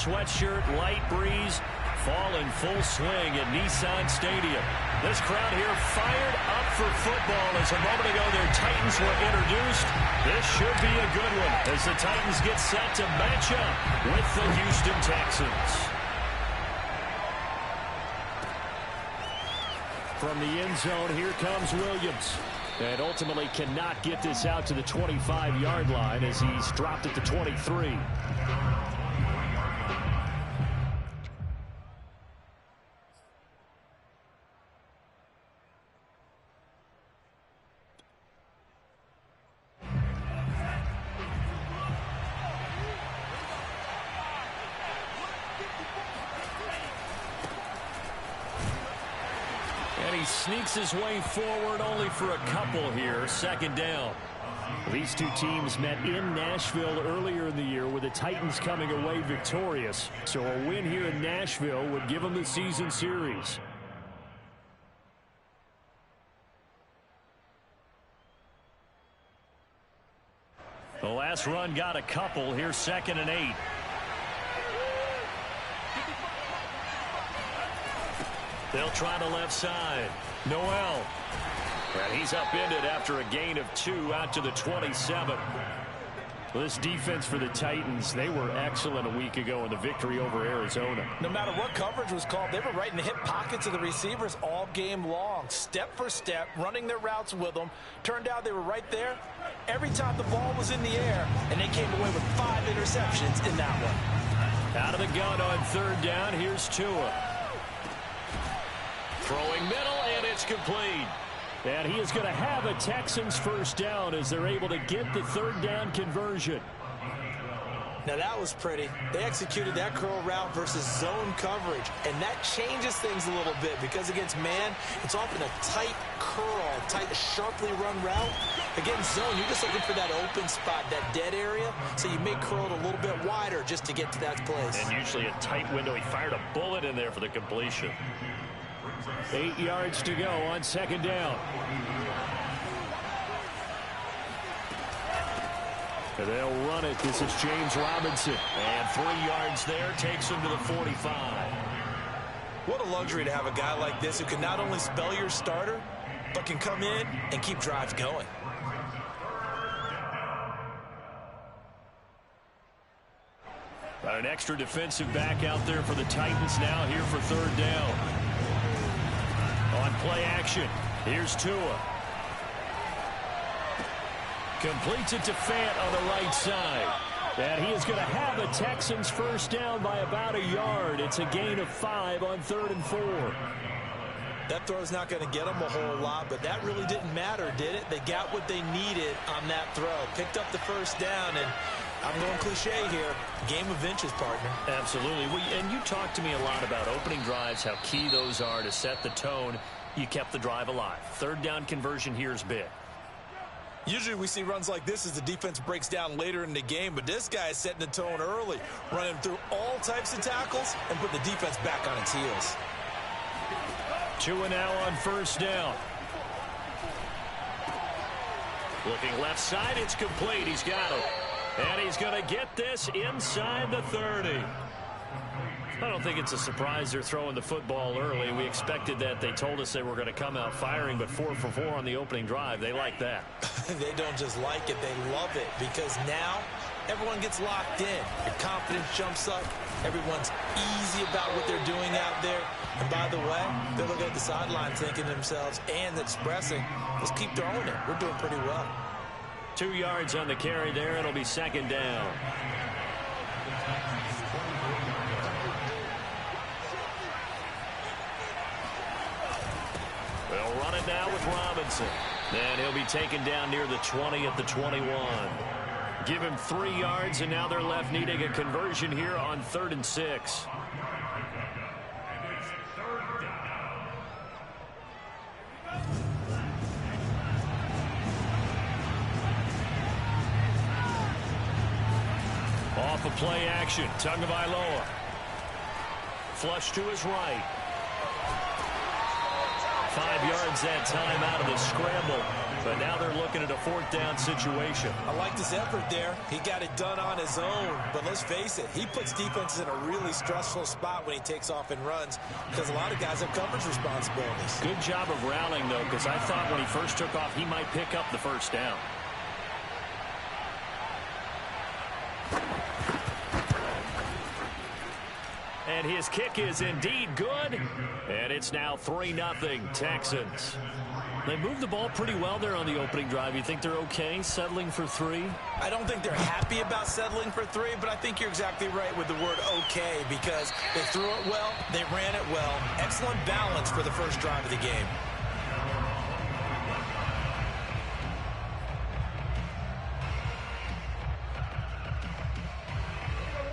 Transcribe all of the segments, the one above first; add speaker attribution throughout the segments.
Speaker 1: sweatshirt, light breeze, fall in full swing at Nissan Stadium. This crowd here fired up for football as a moment ago their Titans were introduced. This should be a good one as the Titans get set to match up with the Houston Texans. From the end zone, here comes Williams. And ultimately cannot get this out to the 25-yard line as he's dropped at the 23. Sneaks his way forward only for a couple here. Second down. These two teams met in Nashville earlier in the year with the Titans coming away victorious. So a win here in Nashville would give them the season series. The last run got a couple. Here's 2nd and 8. They'll try the left side. Noel. And he's upended after a gain of 2 out to the 27. Well, this defense for the Titans, they were excellent a week ago in the victory over Arizona.
Speaker 2: No matter what coverage was called, they were right in the hip pockets of the receivers all game long. Step for step, running their routes with them. Turned out they were right there every time the ball was in the air, and they came away with 5 interceptions in that one.
Speaker 1: Out of the gun on 3rd down, here's Tua. Throwing middle, and it's complete. And he is going to have a Texans first down as they're able to get the 3rd down conversion.
Speaker 2: Now that was pretty. They executed that curl route versus zone coverage, and that changes things a little bit because against man, it's often a tight curl, tight, sharply run route. Against zone, you're just looking for that open spot, that dead area, so you may curl it a little bit wider just to get to that place.
Speaker 1: And usually a tight window. He fired a bullet in there for the completion. 8 yards to go on 2nd down. And they'll run it. This is James Robinson. And 3 yards there takes him to the 45.
Speaker 2: What a luxury to have a guy like this who can not only spell your starter, but can come in and keep drives going.
Speaker 1: Got an extra defensive back out there for the Titans now here for 3rd down. On play action, here's Tua. Completes it to Fant on the right side. And he is going to have a Texans first down by about a yard. It's a gain of 5 on 3rd and 4.
Speaker 2: That throw's not going to get them a whole lot, but that really didn't matter, did it? They got what they needed on that throw. Picked up the first down, and I'm going cliche here. Game of inches, partner.
Speaker 1: Absolutely. Well, and you talked to me a lot about opening drives, how key those are to set the tone. You kept the drive alive. 3rd down conversion here is big.
Speaker 2: Usually we see runs like this as the defense breaks down later in the game, but this guy is setting the tone early, running through all types of tackles and put the defense back on its heels.
Speaker 1: Tua now on 1st down. Looking left side, it's complete. He's got it. And he's going to get this inside the 30. I don't think it's a surprise they're throwing the football early. We expected that. They told us they were going to come out firing, but 4 for 4 on the opening drive. They like that.
Speaker 2: They don't just like it, they love it, because now everyone gets locked in. Your confidence jumps up. Everyone's easy about what they're doing out there. And by the way, they're looking at the sideline thinking to themselves and expressing, let's keep throwing it. We're doing pretty well.
Speaker 1: 2 yards on the carry there. It'll be 2nd down. They'll run it now with Robinson. And he'll be taken down near the 20 at the 21. Give him 3 yards, and now they're left needing a conversion here on 3rd and 6. Off of play action, Tagovailoa. Flush to his right. 5 yards that time out of the scramble. But now they're looking at a 4th down situation.
Speaker 2: I like this effort there. He got it done on his own. But let's face it, he puts defenses in a really stressful spot when he takes off and runs because a lot of guys have coverage responsibilities.
Speaker 1: Good job of rallying, though, because I thought when he first took off, he might pick up the 1st down. And his kick is indeed good. And it's now 3-0 Texans. They moved the ball pretty well there on the opening drive. You think they're okay settling for 3?
Speaker 2: I don't think they're happy about settling for 3, but I think you're exactly right with the word okay because they threw it well, they ran it well. Excellent balance for the first drive of the game.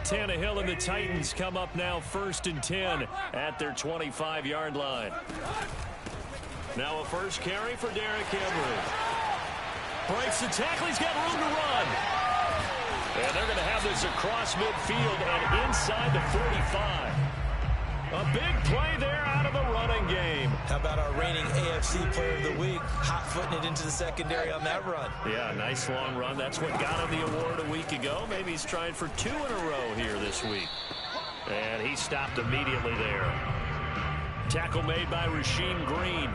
Speaker 1: Tannehill and the Titans come up now 1st and 10 at their 25-yard line. Now a first carry for Derrick Henry. Breaks the tackle. He's got room to run. And they're going to have this across midfield and inside the 45. A big play there out of the running game.
Speaker 2: How about our reigning AFC Player of the Week, hot-footing it into the secondary on that run?
Speaker 1: Yeah, nice long run. That's what got him the award a week ago. Maybe he's trying for 2 in a row here this week. And he stopped immediately there. Tackle made by Rasheem Green.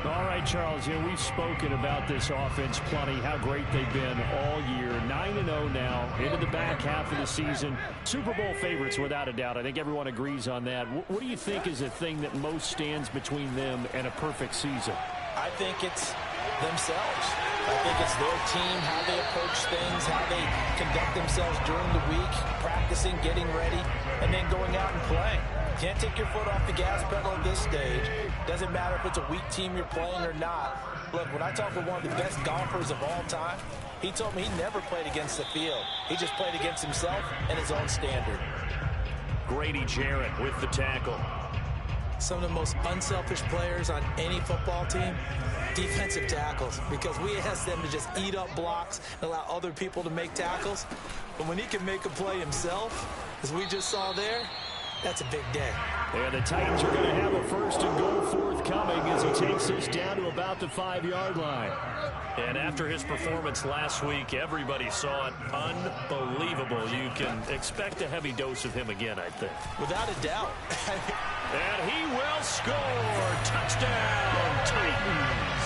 Speaker 3: All right, Charles, we've spoken about this offense plenty, how great they've been all year. 9-0 now, into the back half of the season. Super Bowl favorites, without a doubt. I think everyone agrees on that. What do you think is the thing that most stands between them and a perfect season?
Speaker 2: I think it's themselves. I think it's their team, how they approach things, how they conduct themselves during the week, practicing, getting ready, and then going out and playing. Can't take your foot off the gas pedal at this stage. Doesn't matter if it's a weak team you're playing or not. Look, when I talk with one of the best golfers of all time, he told me he never played against the field. He just played against himself and his own standard.
Speaker 1: Grady Jarrett with the tackle.
Speaker 2: Some of the most unselfish players on any football team, defensive tackles, because we ask them to just eat up blocks and allow other people to make tackles. But when he can make a play himself, as we just saw there, that's a big day.
Speaker 3: And the Titans are going to have a 1st and goal forthcoming as he takes this down to about the 5-yard line.
Speaker 1: And after his performance last week, everybody saw it. Unbelievable. You can expect a heavy dose of him again, I think.
Speaker 2: Without a doubt.
Speaker 1: And he will score. Touchdown, Titans.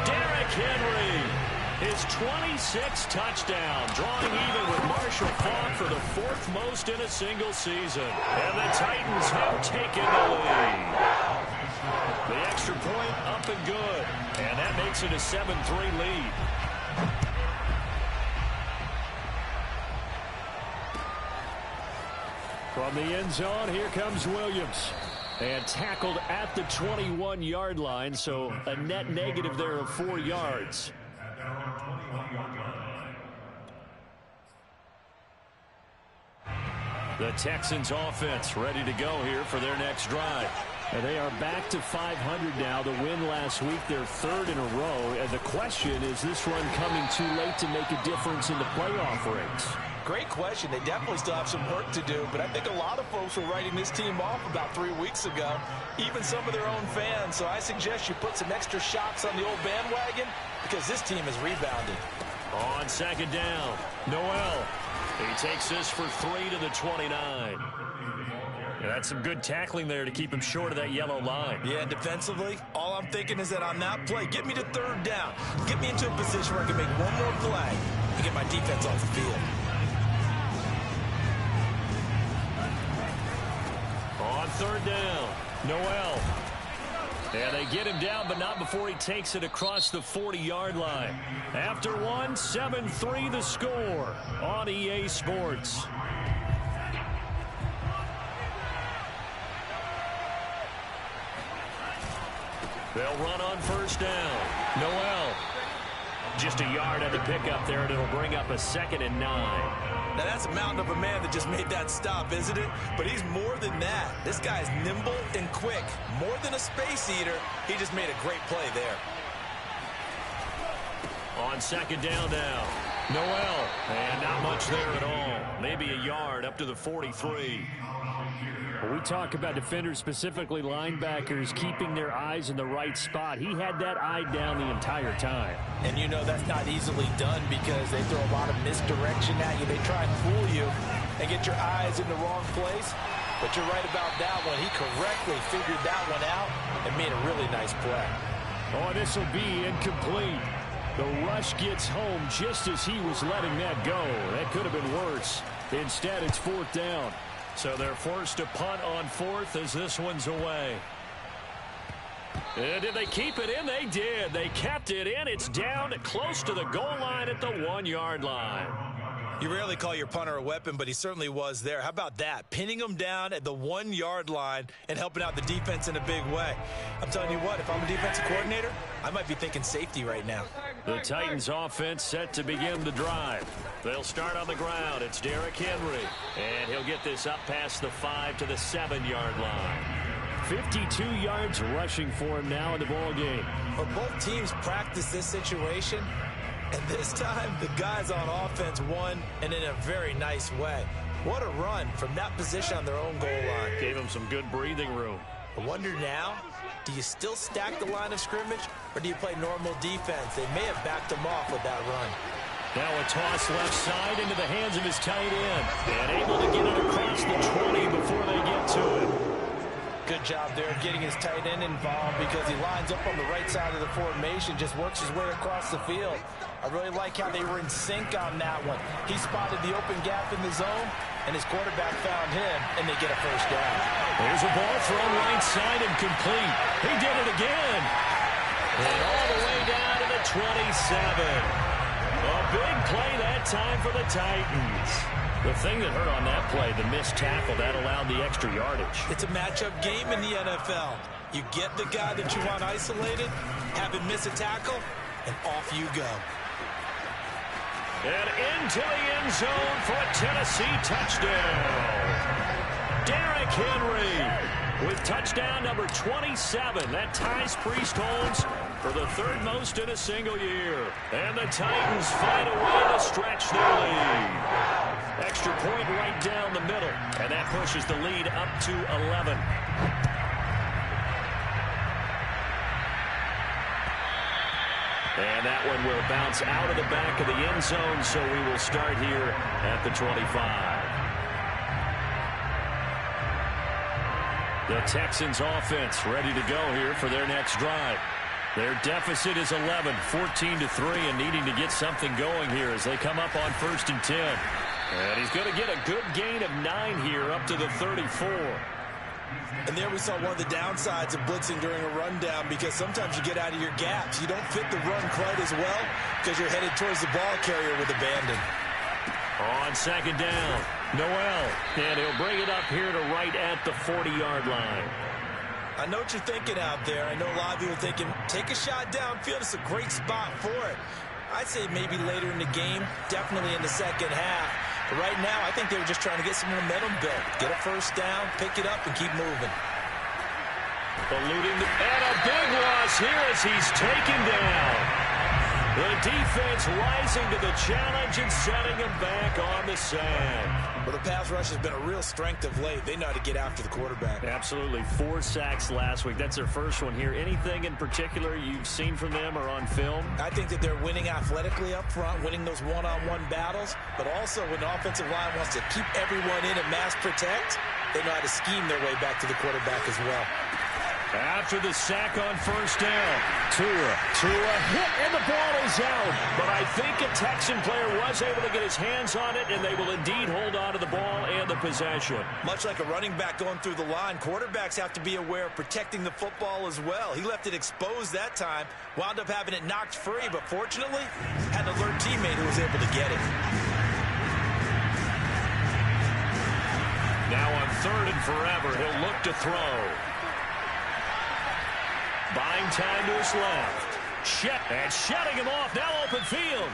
Speaker 1: Derrick Henry. His 26th touchdown, drawing even with Marshall Faulk for the 4th most in a single season. And the Titans have taken the lead. The extra point up and good. And that makes it a 7-3 lead.
Speaker 3: From the end zone, here comes Williams. And tackled at the 21-yard line, so a net negative there of 4 yards.
Speaker 1: The Texans offense ready to go here for their next drive.
Speaker 3: And they are back to 500 now. The win last week, their 3rd in a row. And the question, is this run coming too late to make a difference in the playoff race?
Speaker 2: Great question. They definitely still have some work to do, but I think a lot of folks were writing this team off about 3 weeks ago, even some of their own fans. So I suggest you put some extra shots on the old bandwagon because this team has rebounded.
Speaker 1: On 2nd down, Noel. He takes this for 3 to the 29. Yeah, that's some good tackling there to keep him short of that yellow line.
Speaker 2: Yeah, defensively, all I'm thinking is that on that play, get me to 3rd down. Get me into a position where I can make one more play and get my defense off the field.
Speaker 1: On 3rd down, Noel. And they get him down, but not before he takes it across the 40-yard line. After one, 7-3 the score on EA Sports. They'll run on 1st down. Noel. Just a yard at the pickup there, and it'll bring up a 2nd and 9.
Speaker 2: Now, that's a mountain of a man that just made that stop, isn't it? But he's more than that. This guy's nimble and quick. More than a space eater, he just made a great play there.
Speaker 1: On 2nd down now, Noel. And not much there at all. Maybe a yard up to the 43.
Speaker 3: When we talk about defenders, specifically linebackers, keeping their eyes in the right spot, he had that eye down the entire time.
Speaker 2: And you know that's not easily done because they throw a lot of misdirection at you. They try and fool you and get your eyes in the wrong place. But you're right about that one. He correctly figured that one out and made a really nice play.
Speaker 3: Oh, this will be incomplete. The rush gets home just as he was letting that go. That could have been worse. Instead, it's 4th down.
Speaker 1: So they're forced to punt on 4th as this one's away. And did they keep it in? They did. They kept it in. It's down close to the goal line at the 1-yard line.
Speaker 2: You rarely call your punter a weapon, but he certainly was there. How about that? Pinning him down at the 1-yard line and helping out the defense in a big way. I'm telling you what, if I'm a defensive coordinator, I might be thinking safety right now.
Speaker 1: The Titans offense set to begin the drive. They'll start on the ground. It's Derrick Henry. And he'll get this up past the 5 to the 7-yard line.
Speaker 3: 52 yards rushing for him now in the ball game.
Speaker 2: But both teams practice this situation. And this time, the guys on offense won, and in a very nice way. What a run from that position on their own goal line.
Speaker 1: Gave them some good breathing room.
Speaker 2: I wonder now, do you still stack the line of scrimmage, or do you play normal defense? They may have backed them off with that run.
Speaker 1: Now a toss left side into the hands of his tight end. And able to get it across the 20 before they get to it.
Speaker 2: Good job there getting his tight end involved because he lines up on the right side of the formation, just works his way across the field. I really like how they were in sync on that one. He spotted the open gap in the zone, and his quarterback found him, and they get a first down.
Speaker 1: There's a ball thrown right side and complete. He did it again. And all the way down to the 27. A big play that time for the Titans. The thing that hurt on that play, the missed tackle, that allowed the extra yardage.
Speaker 2: It's a matchup game in the NFL. You get the guy that you want isolated, have him miss a tackle, and off you go.
Speaker 1: And into the end zone for a Tennessee touchdown. Derrick Henry with touchdown number 27. That ties Priest Holmes for the 3rd most in a single year. And the Titans find a way to stretch their lead. Extra point right down the middle. And that pushes the lead up to 11. And that one will bounce out of the back of the end zone, so we will start here at the 25. The Texans offense ready to go here for their next drive. Their deficit is 11, 14-3, and needing to get something going here as they come up on 1st and 10. And he's going to get a good gain of 9 here up to the 34.
Speaker 2: And there we saw one of the downsides of blitzing during a rundown because sometimes you get out of your gaps. You don't fit the run quite as well because you're headed towards the ball carrier with abandon.
Speaker 1: On 2nd down, Noel. And he'll bring it up here to right at the 40-yard line.
Speaker 2: I know what you're thinking out there. I know a lot of you are thinking, take a shot downfield. It's a great spot for it. I'd say maybe later in the game, definitely in the second half. But right now, I think they were just trying to get some momentum built. Get a first down, pick it up, and keep moving.
Speaker 1: Eluding and a big loss here as he's taken down. The defense rising to the challenge and setting him back on the sand.
Speaker 2: Well, the pass rush has been a real strength of late. They know how to get after the quarterback.
Speaker 1: Absolutely. 4 sacks last week. That's their first one here. Anything in particular you've seen from them or on film?
Speaker 2: I think that they're winning athletically up front, winning those one-on-one battles, but also when the offensive line wants to keep everyone in and mass protect, they know how to scheme their way back to the quarterback as well.
Speaker 1: After the sack on 1st down, Tua hit, and the ball is out. But I think a Texan player was able to get his hands on it, and they will indeed hold on to the ball and the possession.
Speaker 2: Much like a running back going through the line, quarterbacks have to be aware of protecting the football as well. He left it exposed that time, wound up having it knocked free, but fortunately, had an alert teammate who was able to get it.
Speaker 1: Now on 3rd and forever, he'll look to throw. Buying time to his left. And shutting him off. Now open field.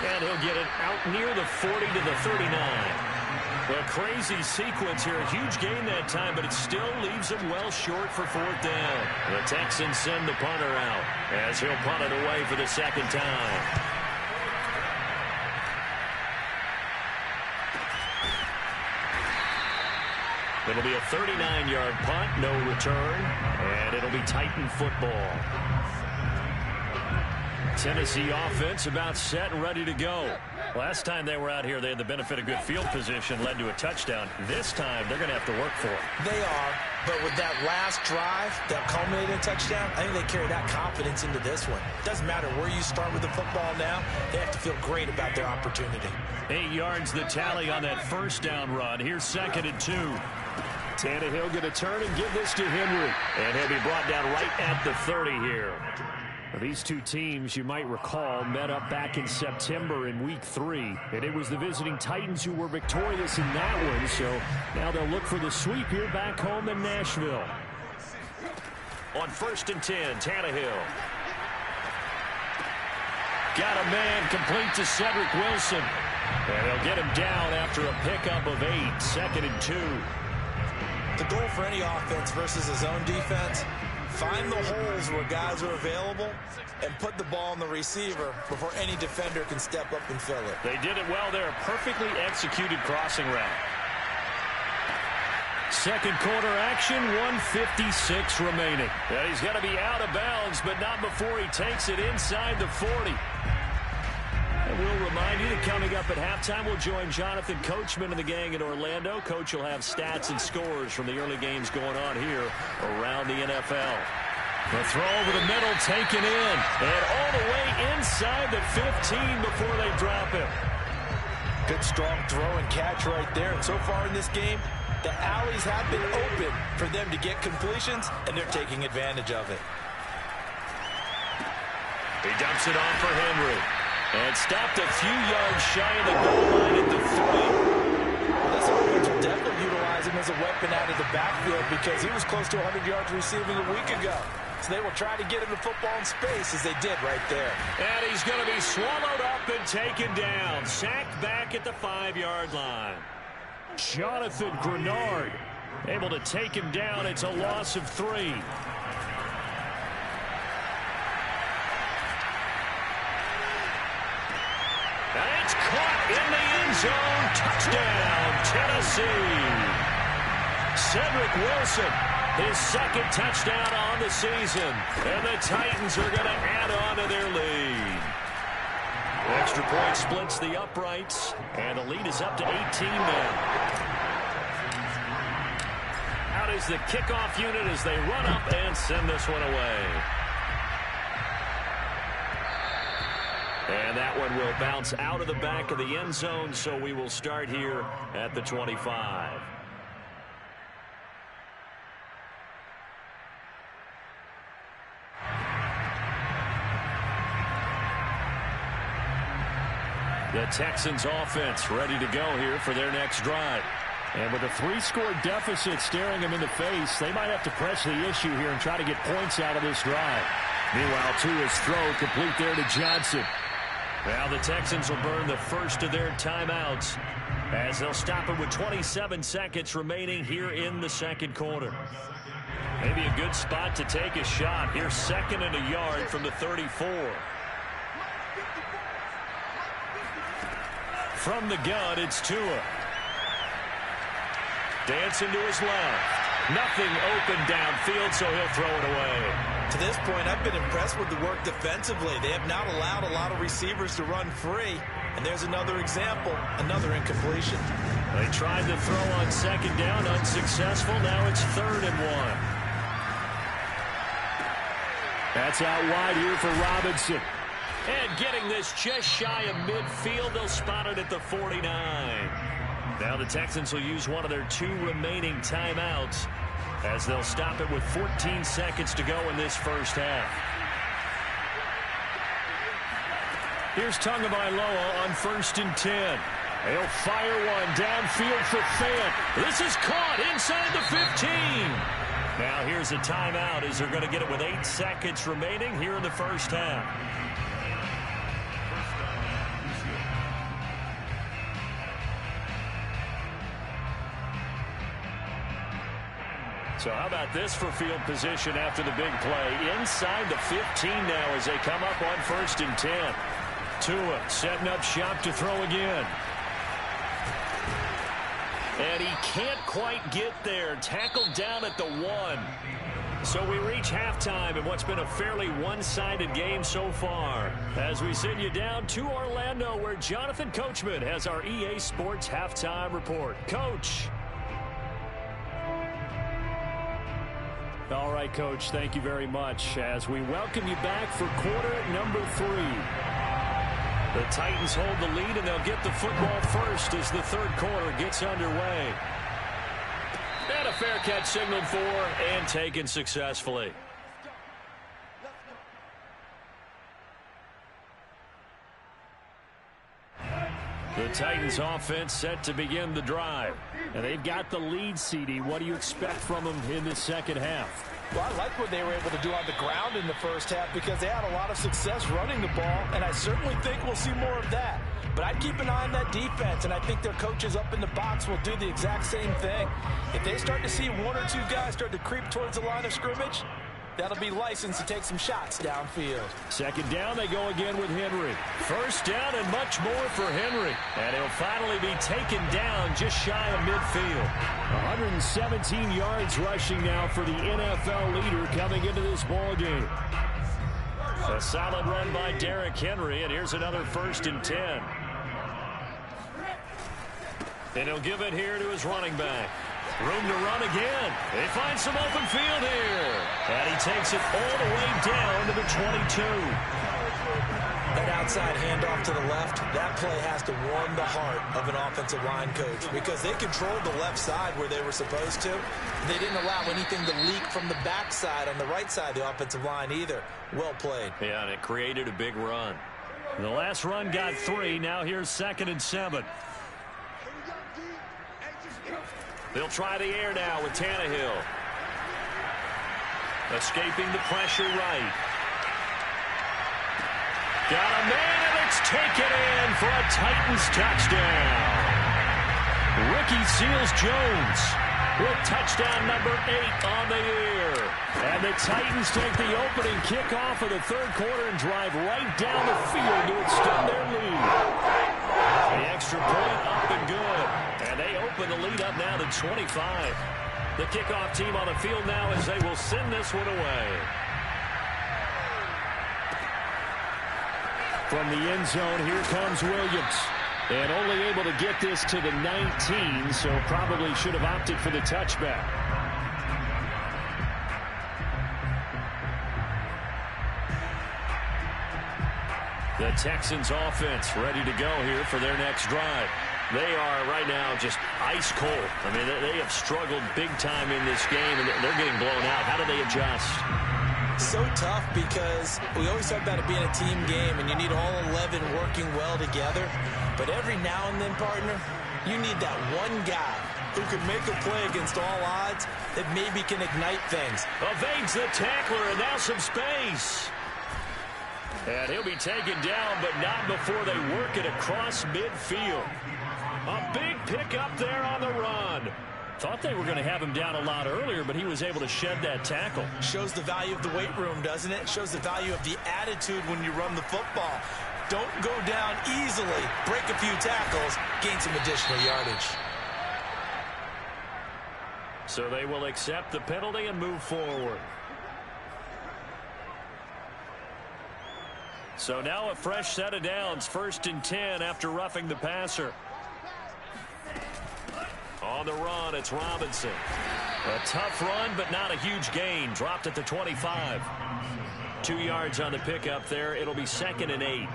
Speaker 1: And he'll get it out near the 40 to the 39. A crazy sequence here. A huge gain that time, but it still leaves him well short for 4th down. The Texans send the punter out as he'll punt it away for the 2nd time. It'll be a 39-yard punt, no return, and it'll be Titan football. Tennessee offense about set and ready to go. Last time they were out here, they had the benefit of good field position, led to a touchdown. This time, they're going to have to work for it.
Speaker 2: They are, but with that last drive, that culminating touchdown, I think they carry that confidence into this one. It doesn't matter where you start with the football now. They have to feel great about their opportunity.
Speaker 3: 8 yards the tally on that first down run. Here's 2nd and 2. Tannehill going to turn and give this to Henry.
Speaker 1: And he'll be brought down right at the 30 here.
Speaker 3: These two teams, you might recall, met up back in September in Week 3. And it was the visiting Titans who were victorious in that one. So now they'll look for the sweep here back home in Nashville.
Speaker 1: On 1st and 10, Tannehill. Got a man complete to Cedric Wilson. And they'll get him down after a pickup of 8. 2nd and 2.
Speaker 2: The goal for any offense versus a zone defense, find the holes where guys are available and put the ball on the receiver before any defender can step up and fill it.
Speaker 1: They did it well there. Perfectly executed crossing route.
Speaker 3: Second quarter action, 1:56 remaining.
Speaker 1: And he's going to be out of bounds, but not before he takes it inside the 40. And we'll remind you that coming up at halftime, we'll join Jonathan Coachman and the gang in Orlando. Coach will have stats and scores from the early games going on here around the NFL.
Speaker 3: The throw over the middle, taken in.
Speaker 1: And all the way inside the 15 before they drop him.
Speaker 2: Good strong throw and catch right there. And so far in this game, the alleys have been open for them to get completions, and they're taking advantage of it.
Speaker 1: He dumps it off for Henry. And stopped a few yards shy of the goal line at the 3.
Speaker 2: This offense will definitely utilize him as a weapon out of the backfield because he was close to 100 yards receiving a week ago. So they will try to get him the football in space as they did right there.
Speaker 1: And he's going to be swallowed up and taken down. Sacked back at the 5-yard line.
Speaker 3: Jonathan Grenard able to take him down. It's a loss of 3.
Speaker 1: And it's caught in the end zone. Touchdown, Tennessee. Cedric Wilson, his 2nd touchdown on the season. And the Titans are going to add on to their lead. Extra point splits the uprights. And the lead is up to 18 now. Out is the kickoff unit as they run up and send this one away. And that one will bounce out of the back of the end zone, so we will start here at the 25. The Texans offense ready to go here for their next drive.
Speaker 3: And with a 3-score deficit staring them in the face, they might have to press the issue here and try to get points out of this drive. Meanwhile, Tua's throw complete there to Johnson.
Speaker 1: Now the Texans will burn the first of their timeouts as they'll stop it with 27 seconds remaining here in the second quarter. Maybe a good spot to take a shot. Here's 2nd and a yard from the 34. From the gun, it's Tua. Dancing to his left. Nothing open downfield, so he'll throw it away.
Speaker 2: To this point, I've been impressed with the work defensively. They have not allowed a lot of receivers to run free. And there's another example, another incompletion.
Speaker 1: They tried to throw on 2nd down, unsuccessful. Now it's 3rd and 1.
Speaker 3: That's out wide here for Robinson.
Speaker 1: And getting this just shy of midfield, they'll spot it at the 49. Now the Texans will use one of their 2 remaining timeouts as they'll stop it with 14 seconds to go in this first half. Here's Tagovailoa on 1st and 10. He'll fire one downfield for Fant. This is caught inside the 15. Now here's a timeout as they're going to get it with 8 seconds remaining here in the first half. So how about this for field position after the big play? Inside the 15 now as they come up on 1st and 10. Tua setting up shop to throw again. And and he can't quite get there. Tackled down at the 1. So we reach halftime in what's been a fairly one-sided game so far. As we send you down to Orlando, where Jonathan Coachman has our EA Sports Halftime Report. Coach.
Speaker 3: All right, Coach, thank you very much as we welcome you back for quarter number 3.
Speaker 1: The Titans hold the lead, and they'll get the football first as the third quarter gets underway. And a fair catch signaled for and taken successfully. The Titans offense set to begin the drive.
Speaker 3: And they've got the lead, CD. What do you expect from them in the second half?
Speaker 2: Well, I like what they were able to do on the ground in the first half because they had a lot of success running the ball, and I certainly think we'll see more of that. But I'd keep an eye on that defense, and I think their coaches up in the box will do the exact same thing. If they start to see 1 or 2 guys start to creep towards the line of scrimmage, that'll be licensed to take some shots downfield.
Speaker 3: Second down, they go again with Henry.
Speaker 1: First down and much more for Henry. And he'll finally be taken down just shy of midfield.
Speaker 3: 117 yards rushing now for the NFL leader coming into this ball game.
Speaker 1: A solid run by Derrick Henry, and here's another 1st and 10. And he'll give it here to his running back. Room to run again. They find some open field here. And he takes it all the way down to the 22.
Speaker 2: That outside handoff to the left, that play has to warm the heart of an offensive line coach because they controlled the left side where they were supposed to. They didn't allow anything to leak from the backside on the right side of the offensive line either. Well played.
Speaker 1: Yeah, and it created a big run. The last run got 3. Now here's 2nd and 7. They'll try the air now with Tannehill. Escaping the pressure right. Got a man, and it's taken in for a Titans touchdown. Ricky Seals-Jones with touchdown number 8 on the year.
Speaker 3: And the Titans take the opening kickoff of the third quarter and drive right down the field to extend their lead.
Speaker 1: The extra point up and good. And they open the lead up now to 25. The kickoff team on the field now as they will send this one away.
Speaker 3: From the end zone, here comes Williams. And only able to get this to the 19, so probably should have opted for the touchback.
Speaker 1: The Texans offense ready to go here for their next drive. They are right now just ice cold. I mean, they have struggled big time in this game, and they're getting blown out. How do they adjust?
Speaker 2: So tough because we always talk about it being a team game, and you need all 11 working well together. But every now and then, partner, you need that one guy who can make a play against all odds that maybe can ignite things.
Speaker 1: Evades the tackler, and now some space. And he'll be taken down, but not before they work it across midfield. A big pickup there on the run.
Speaker 3: Thought they were going to have him down a lot earlier, but he was able to shed that tackle.
Speaker 2: Shows the value of the weight room, doesn't it? Shows the value of the attitude when you run the football. Don't go down easily. Break a few tackles. Gain some additional yardage.
Speaker 1: So they will accept the penalty and move forward. So now a fresh set of downs. 1st and 10 after roughing the passer. On the run, it's Robinson. A tough run, but not a huge gain. Dropped at the 25. 2 yards on the pickup there. It'll be 2nd and 8.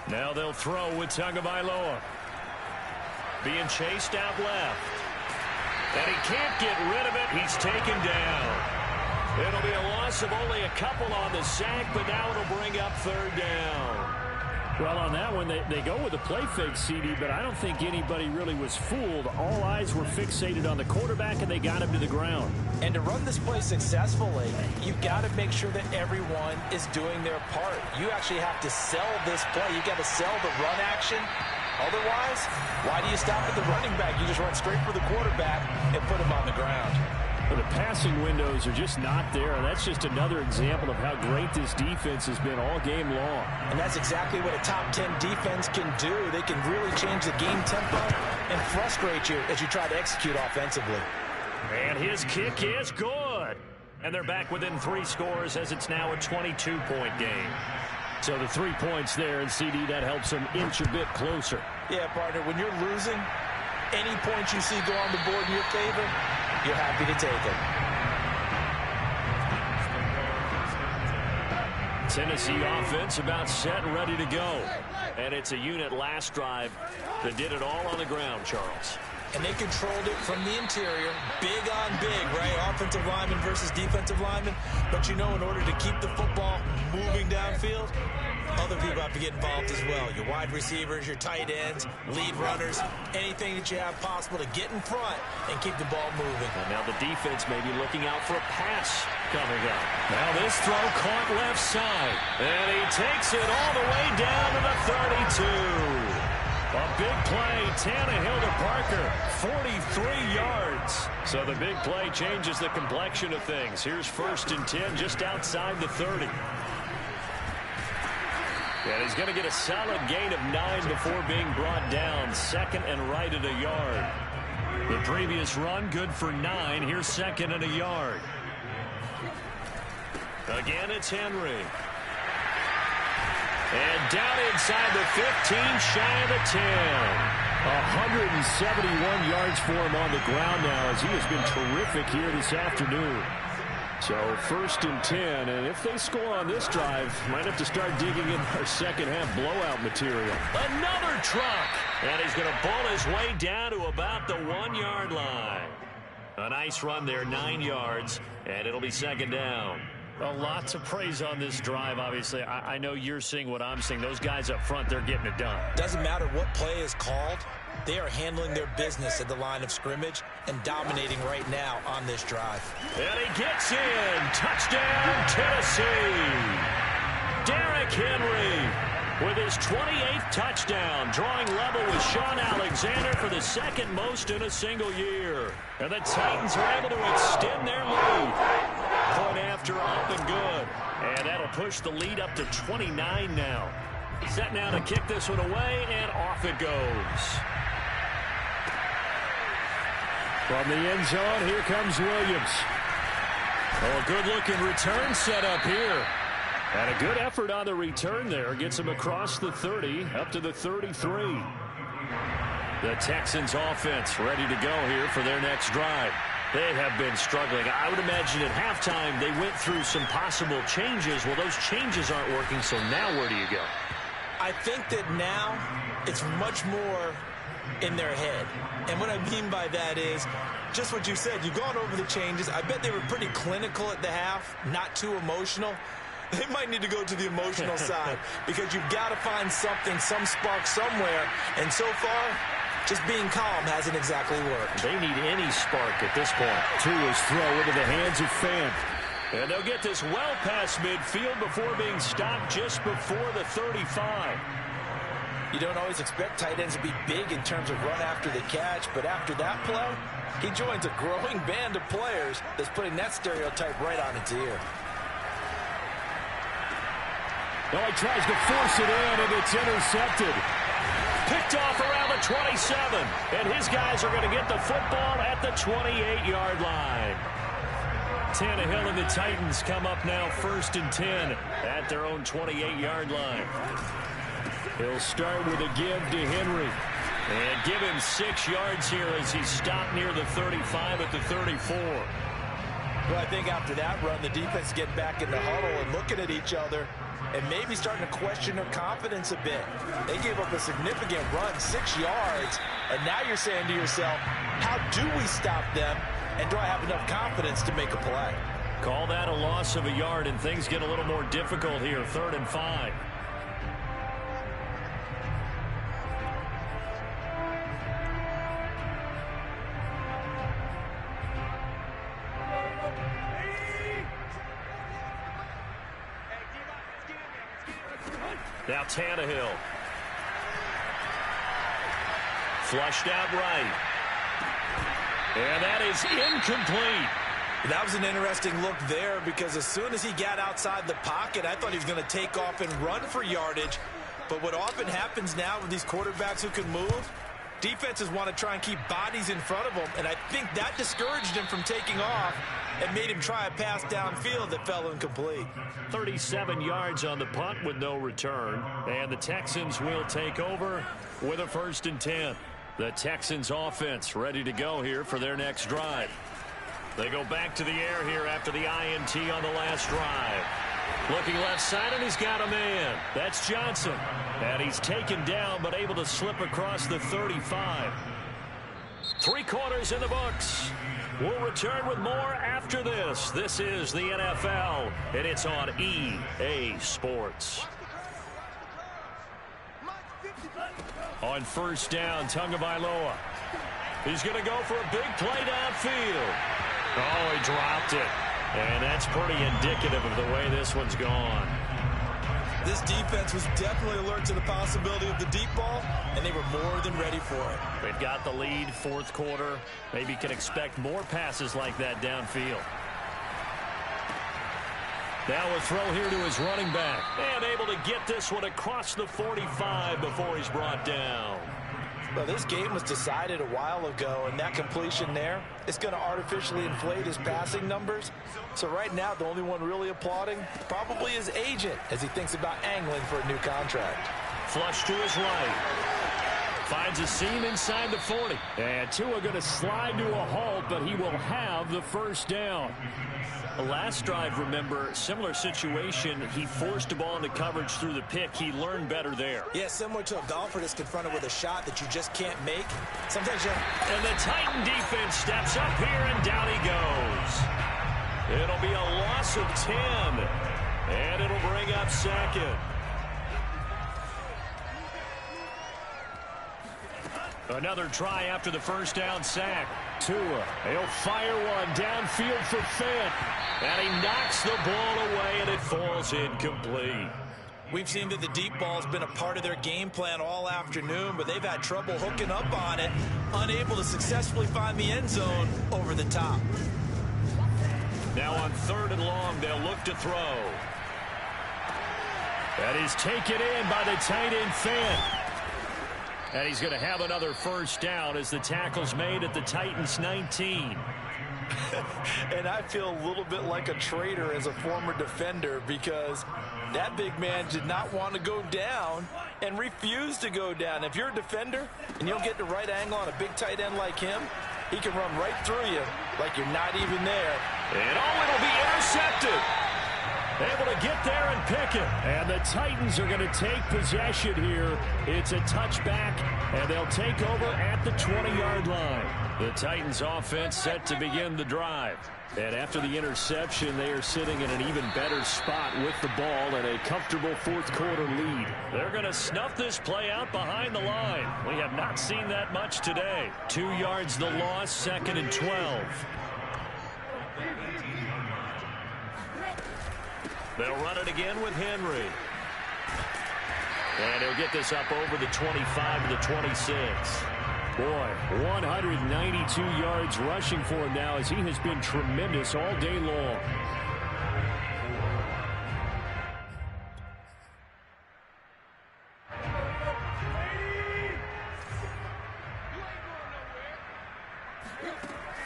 Speaker 1: Now they'll throw with Tagovailoa. Being chased out left. And he can't get rid of it. He's taken down. It'll be a loss of only a couple on the sack, but now it'll bring up 3rd down.
Speaker 3: Well, on that one, they go with a play fake, CD, but I don't think anybody really was fooled. All eyes were fixated on the quarterback, and they got him to the ground.
Speaker 2: And to run this play successfully, you've got to make sure that everyone is doing their part. You actually have to sell this play. You've got to sell the run action. Otherwise, why do you stop at the running back? You just run straight for the quarterback and put him on the ground.
Speaker 3: The passing windows are just not there. That's just another example of how great this defense has been all game long.
Speaker 2: And that's exactly what a top 10 defense can do. They can really change the game tempo and frustrate you as you try to execute offensively.
Speaker 1: And his kick is good. And they're back within 3 scores as it's now a 22-point game.
Speaker 3: So the 3 points there, and CD, that helps them inch a bit closer.
Speaker 2: Yeah, partner, when you're losing, any points you see go on the board in your favor, you're happy to take it.
Speaker 1: Tennessee offense about set and ready to go. And it's a unit last drive that did it all on the ground, Charles.
Speaker 2: And they controlled it from the interior, big on big, right? Offensive lineman versus defensive lineman. But you know, in order to keep the football moving downfield, other people have to get involved as well. Your wide receivers, your tight ends, lead runners, anything that you have possible to get in front and keep the ball moving.
Speaker 1: And now the defense may be looking out for a pass coming up. Now this throw caught left side. And he takes it all the way down to the 32. A big play, Tannehill to Parker, 43 yards. So the big play changes the complexion of things. Here's 1st and 10 just outside the 30. And he's going to get a solid gain of 9 before being brought down. 2nd and right at a yard. The previous run good for 9. Here's 2nd and a yard. Again, it's Henry. And down inside the 15, shy of the 10.
Speaker 3: 171 yards for him on the ground now as he has been terrific here this afternoon. So 1st and 10, and if they score on this drive, might have to start digging in our second half blowout material.
Speaker 1: Another truck, and he's going to bull his way down to about the 1-yard line. A nice run there, 9 yards, and it'll be 2nd down.
Speaker 3: A lot to praise on this drive, obviously. I know you're seeing what I'm seeing. Those guys up front, they're getting it done.
Speaker 2: Doesn't matter what play is called. They are handling their business at the line of scrimmage and dominating right now on this drive.
Speaker 1: And he gets in. Touchdown, Tennessee. Derrick Henry with his 28th touchdown, drawing level with Sean Alexander for the 2nd most in a single year. And the Titans are able to extend their lead. Point after up and good. And that'll push the lead up to 29 now. Set now to kick this one away, and off it goes.
Speaker 3: From the end zone, here comes Williams.
Speaker 1: Oh, a good-looking return set up here.
Speaker 3: And a good effort on the return there. Gets him across the 30, up to the 33.
Speaker 1: The Texans offense ready to go here for their next drive. They have been struggling. I would imagine at halftime they went through some possible changes. Well, those changes aren't working, so now where do you go?
Speaker 2: I think that now it's much more in their head. And what I mean by that is just what you said. You've gone over the changes. I bet they were pretty clinical at the half, not too emotional. They might need to go to the emotional side because you've got to find something, some spark somewhere. And so far, just being calm hasn't exactly worked.
Speaker 1: They need any spark at this point.
Speaker 3: To his throw into the hands of Fant.
Speaker 1: And they'll get this well past midfield before being stopped just before the 35.
Speaker 2: You don't always expect tight ends to be big in terms of run after the catch, but after that play, he joins a growing band of players that's putting that stereotype right on its ear.
Speaker 3: Oh, he tries to force it in, and it's intercepted.
Speaker 1: Picked off around the 27, and his guys are going to get the football at the 28-yard line. Tannehill and the Titans come up now 1st and 10 at their own 28-yard line. He'll start with a give to Henry. And give him 6 yards here as he's stopped near the 35 at the 34.
Speaker 2: Well, I think after that run, the defense get back in the huddle and looking at each other and maybe starting to question their confidence a bit. They gave up a significant run, 6 yards, and now you're saying to yourself, how do we stop them, and do I have enough confidence to make a play?
Speaker 1: Call that a loss of a yard, and things get a little more difficult here, 3rd and 5. Now Tannehill. Flushed out right. And that is incomplete.
Speaker 2: That was an interesting look there because as soon as he got outside the pocket, I thought he was going to take off and run for yardage. But what often happens now with these quarterbacks who can move, defenses want to try and keep bodies in front of them, and I think that discouraged him from taking off and made him try a pass downfield that fell incomplete.
Speaker 3: 37 yards on the punt with no return, and the Texans will take over with a 1st and 10. The Texans offense ready to go here for their next drive. They go back to the air here after the INT on the last drive. Looking left side, and he's got a man. That's Johnson. And he's taken down, but able to slip across the 35. 3 quarters in the books. We'll return with more after this. This is the NFL, and it's on EA Sports. On 1st down, Tagovailoa. He's going to go for a big play downfield. Oh, he dropped it. And that's pretty indicative of the way this one's gone.
Speaker 2: This defense was definitely alert to the possibility of the deep ball, and they were more than ready for it.
Speaker 3: They've got the lead, 4th quarter. Maybe can expect more passes like that downfield. Now a throw here to his running back. And able to get this one across the 45 before he's brought down.
Speaker 2: Well, this game was decided a while ago, and that completion there is going to artificially inflate his passing numbers. So right now, the only one really applauding probably his agent as he thinks about angling for a new contract.
Speaker 3: Flush to his right. Finds a seam inside the 40. And Tua going to slide to a halt, but he will have the 1st down. The last drive, remember, similar situation. He forced the ball into coverage through the pick. He learned better there.
Speaker 2: Yeah, similar to a golfer that's confronted with a shot that you just can't make. Sometimes you...
Speaker 3: And the Titan defense steps up here, and down he goes. It'll be a loss of 10, and it'll bring up 2nd. Another try after the 1st down sack. Tua, he'll fire one downfield for Fant. And he knocks the ball away, and it falls incomplete.
Speaker 2: We've seen that the deep ball's been a part of their game plan all afternoon, but they've had trouble hooking up on it, unable to successfully find the end zone over the top.
Speaker 3: Now on 3rd and long, they'll look to throw. That is taken in by the tight end Fant. And he's going to have another 1st down as the tackle's made at the Titans 19.
Speaker 2: And I feel a little bit like a traitor as a former defender because that big man did not want to go down and refused to go down. If you're a defender and you'll get the right angle on a big tight end like him, he can run right through you like you're not even there.
Speaker 3: And it'll be intercepted. Able to get there and pick it. And the Titans are going to take possession here. It's a touchback, and they'll take over at the 20-yard line. The Titans offense set to begin the drive. And after the interception, they are sitting in an even better spot with the ball and a comfortable 4th quarter lead. They're going to snuff this play out behind the line. We have not seen that much today. 2 yards the loss, 2nd and 12. They'll run it again with Henry. And he'll get this up over the 25 to the 26. Boy, 192 yards rushing for him now as he has been tremendous all day long.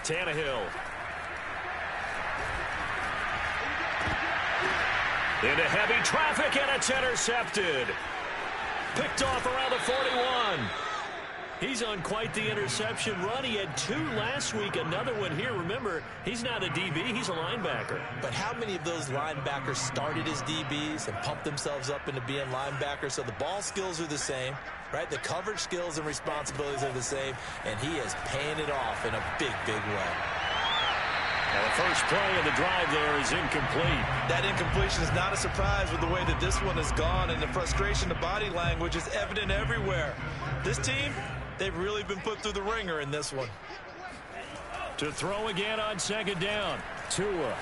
Speaker 3: Tannehill. Into heavy traffic, and it's intercepted. Picked off around the 41. He's on quite the interception run. He had 2 last week, another one here. Remember, he's not a DB, he's a linebacker.
Speaker 2: But how many of those linebackers started as DBs and pumped themselves up into being linebackers? So the ball skills are the same, right? The coverage skills and responsibilities are the same, and he is paying it off in a big, big way.
Speaker 3: Now the first play of the drive there is incomplete.
Speaker 2: That incompletion is not a surprise with the way that this one has gone, and the frustration, the body language is evident everywhere. This team, they've really been put through the ringer in this one.
Speaker 3: To throw again on 2nd down. Tua.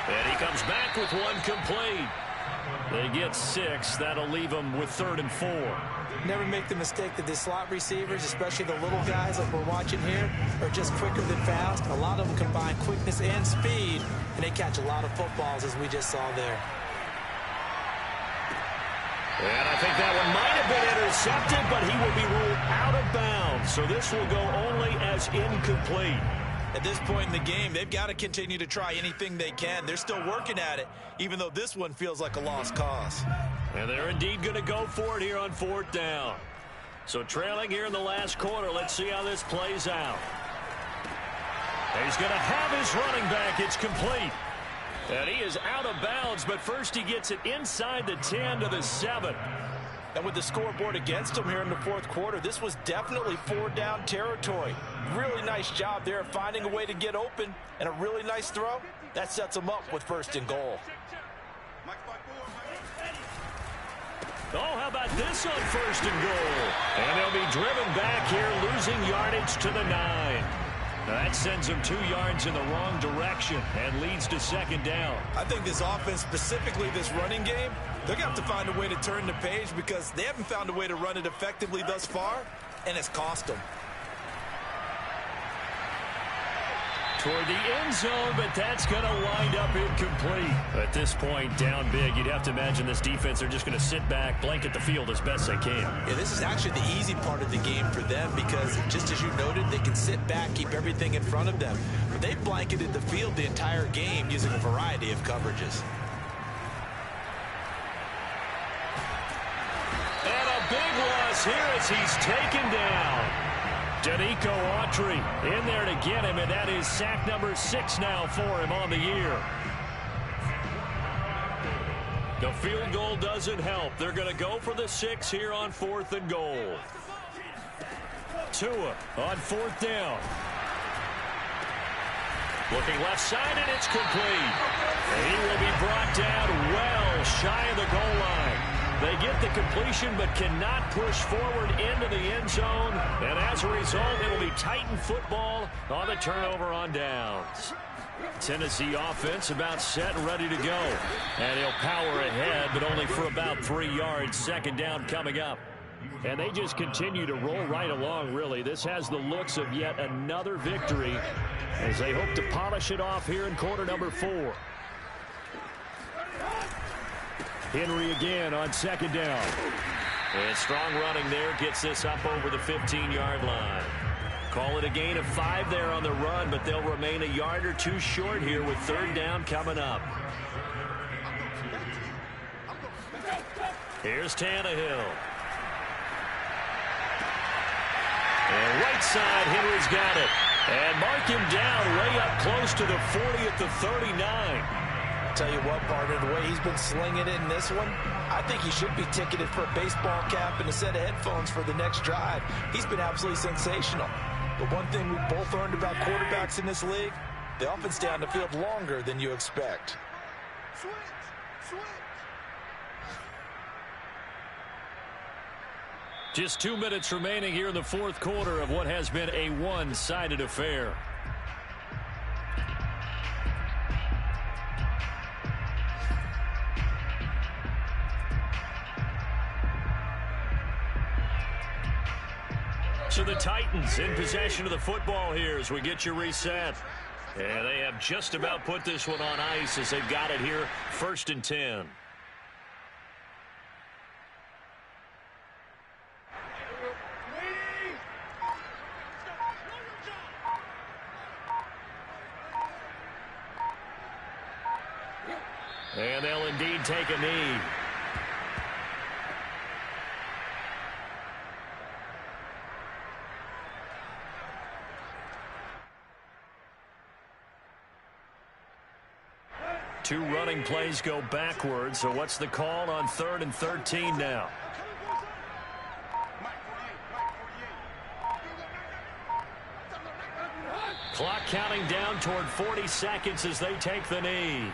Speaker 3: And he comes back with one complete. They get 6. That'll leave them with 3rd and 4.
Speaker 2: Never make the mistake that the slot receivers, especially the little guys like we're watching here, are just quicker than fast. A lot of them combine quickness and speed, and they catch a lot of footballs, as we just saw there.
Speaker 3: And I think that one might have been intercepted, but he will be ruled out of bounds. So this will go only as incomplete.
Speaker 2: At this point in the game, they've got to continue to try anything they can. They're still working at it, even though this one feels like a lost cause.
Speaker 3: And they're indeed going to go for it here on 4th down. So trailing here in the last quarter, let's see how this plays out. He's going to have his running back. It's complete. And he is out of bounds, but first he gets it inside the 10 to the 7.
Speaker 2: And with the scoreboard against him here in the 4th quarter, this was definitely 4-down territory. Really nice job there finding a way to get open, and a really nice throw. That sets him up with 1st and goal.
Speaker 3: Oh, how about this on 1st and goal? And they'll be driven back here, losing yardage to the 9. That sends them 2 yards in the wrong direction and leads to 2nd down.
Speaker 2: I think this offense, specifically this running game, they're going to have to find a way to turn the page because they haven't found a way to run it effectively thus far, and it's cost them.
Speaker 3: Toward the end zone, but that's going to wind up incomplete. At this point, down big, you'd have to imagine this defense are just going to sit back, blanket the field as best they can.
Speaker 2: Yeah, this is actually the easy part of the game for them because, just as you noted, they can sit back, keep everything in front of them. But they've blanketed the field the entire game using a variety of coverages.
Speaker 3: And a big loss here as he's taken down. Danico Autry in there to get him, and that is sack number 6 now for him on the year. The field goal doesn't help. They're going to go for the 6 here on 4th and goal. Tua on 4th down. Looking left side, and it's complete. And he will be brought down well shy of the goal line. They get the completion but cannot push forward into the end zone. And as a result, it'll be Titan football on the turnover on downs. Tennessee offense about set and ready to go. And he'll power ahead, but only for about 3 yards. 2nd down coming up. And they just continue to roll right along, really. This has the looks of yet another victory as they hope to polish it off here in quarter number 4. Henry again on 2nd down. And strong running there gets this up over the 15-yard line. Call it a gain of 5 there on the run, but they'll remain a yard or 2 short here with 3rd down coming up. Here's Tannehill. And right side, Henry's got it. And mark him down way up close to the 40 at the 39.
Speaker 2: Tell you what, partner, the way he's been slinging it in this one, I think he should be ticketed for a baseball cap and a set of headphones for the next drive. He's been absolutely sensational. But one thing we've both learned about quarterbacks in this league, they often stay on the field longer than you expect.
Speaker 3: Just 2 minutes remaining here in the 4th quarter of what has been a one-sided affair. So the Titans in possession of the football here as we get you reset. And they have just about put this one on ice as they've got it here, 1st and 10. And they'll indeed take a knee. Two running plays go backwards, so what's the call on 3rd and 13 now? Clock counting down toward 40 seconds as they take the knee.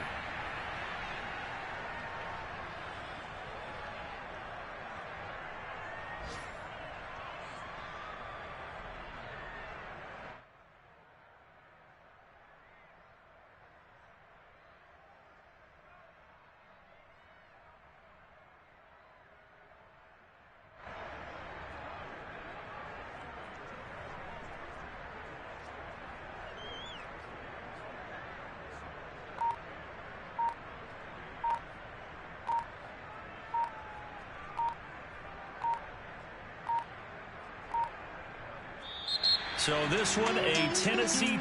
Speaker 1: So this one, a Tennessee